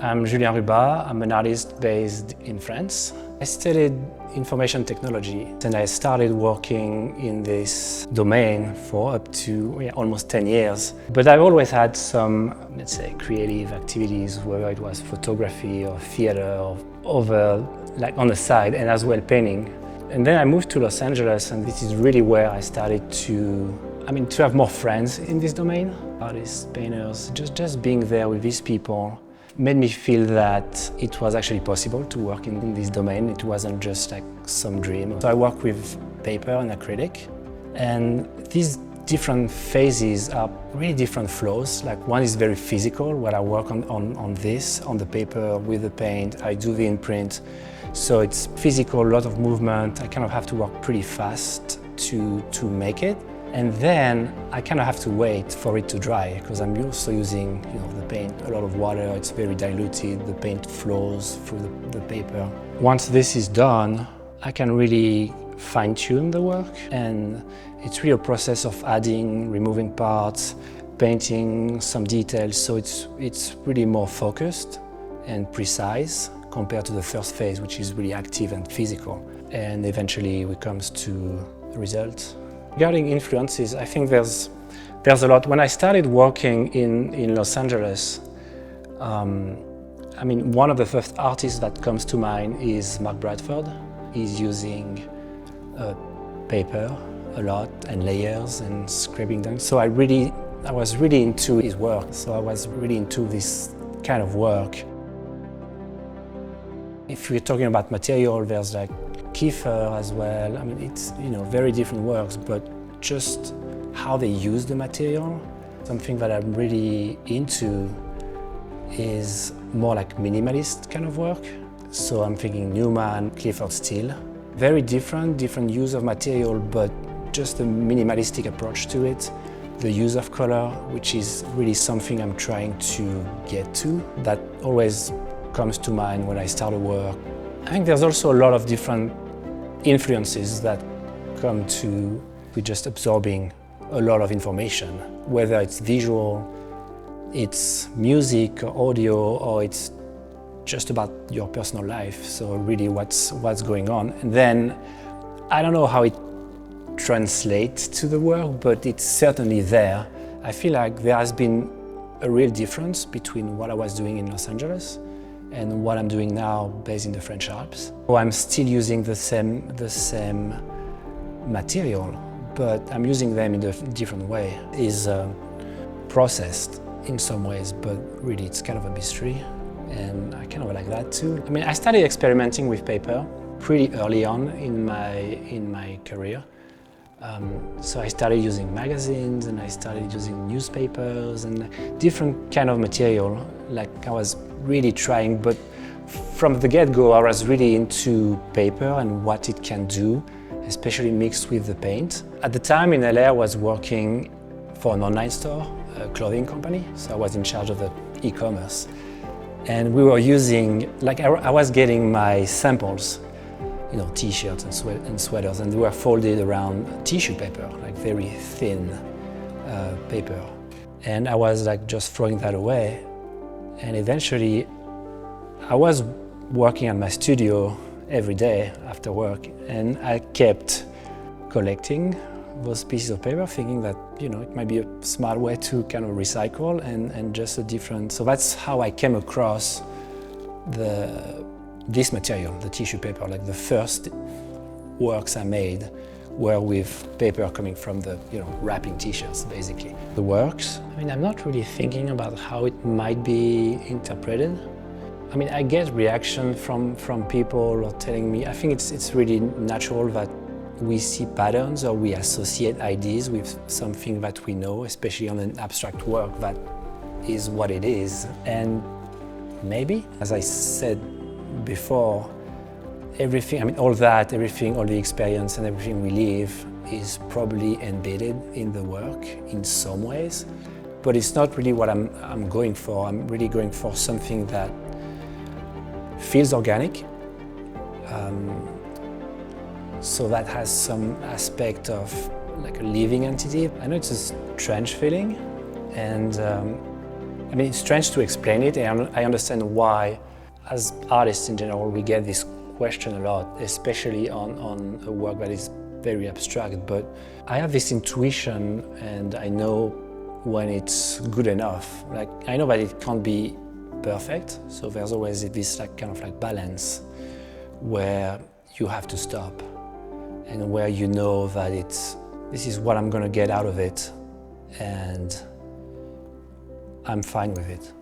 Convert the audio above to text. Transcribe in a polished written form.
I'm Julien Rubat. I'm an artist based in France. I studied information technology and I started working in this domain for up to almost 10 years. But I've always had some, let's say, creative activities, whether it was photography or theater or over, like on the side, and as well painting. And then I moved to Los Angeles, and this is really where I started to have more friends in this domain. Artists, painters, just being there with these people made me feel that it was actually possible to work in this domain. It wasn't just like some dream. So I work with paper and acrylic, and these different phases are really different flows. Like one is very physical, where I work on the paper with the paint, I do the imprint. So it's physical, a lot of movement. I kind of have to work pretty fast to make it. And then I kind of have to wait for it to dry, because I'm also using the paint, a lot of water, it's very diluted, the paint flows through the paper. Once this is done, I can really fine-tune the work, and it's really a process of adding, removing parts, painting some details, so it's really more focused and precise compared to the first phase, which is really active and physical. And eventually it comes to the result. Regarding influences, I think there's a lot. When I started working in Los Angeles, one of the first artists that comes to mind is Mark Bradford. He's using paper a lot and layers and scraping them. So I was really into his work. So I was really into this kind of work. If we're talking about material, there's like Kiefer as well. It's very different works, but just how they use the material. Something that I'm really into is more like minimalist kind of work. So I'm thinking Newman, Clifford Steele. Very different use of material, but just a minimalistic approach to it. The use of color, which is really something I'm trying to get to. That always comes to mind when I start a work. I think there's also a lot of different influences that come to with just absorbing a lot of information, whether it's visual, it's music or audio, or it's just about your personal life. So really what's going on. And then I don't know how it translates to the work, but it's certainly there. I feel like there has been a real difference between what I was doing in Los Angeles and what I'm doing now based in the French Alps. So I'm still using the same material, but I'm using them in a different way. It's processed in some ways, but really it's kind of a mystery, and I kind of like that too. I started experimenting with paper pretty early on in my career. So I started using magazines, and I started using newspapers and different kind of material. Like I was really trying, but from the get-go I was really into paper and what it can do, especially mixed with the paint. At the time in LA I was working for an online store, a clothing company, so I was in charge of the e-commerce. And we were using, I was getting my samples, t-shirts and sweaters, and they were folded around tissue paper, like very thin paper. And I was just throwing that away. And eventually I was working at my studio every day after work, and I kept collecting those pieces of paper, thinking that it might be a smart way to kind of recycle and just a different. So that's how I came across this material, the tissue paper. Like the first works I made were with paper coming from the wrapping t-shirts, basically. The works, I'm not really thinking about how it might be interpreted. I get reaction from people or telling me. I think it's really natural that we see patterns or we associate ideas with something that we know, especially on an abstract work that is what it is. And maybe, as I said before, everything, all the experience and everything we live is probably embedded in the work in some ways, but it's not really what I'm going for. I'm really going for something that feels organic, so that has some aspect of like a living entity. I know it's a strange feeling, and I mean, it's strange to explain it, and I understand why, as artists in general, we get this question a lot, especially on a work that is very abstract, but I have this intuition and I know when it's good enough. Like, I know that it can't be perfect, so there's always this kind of balance where you have to stop and where you know that this is what I'm going to get out of it and I'm fine with it.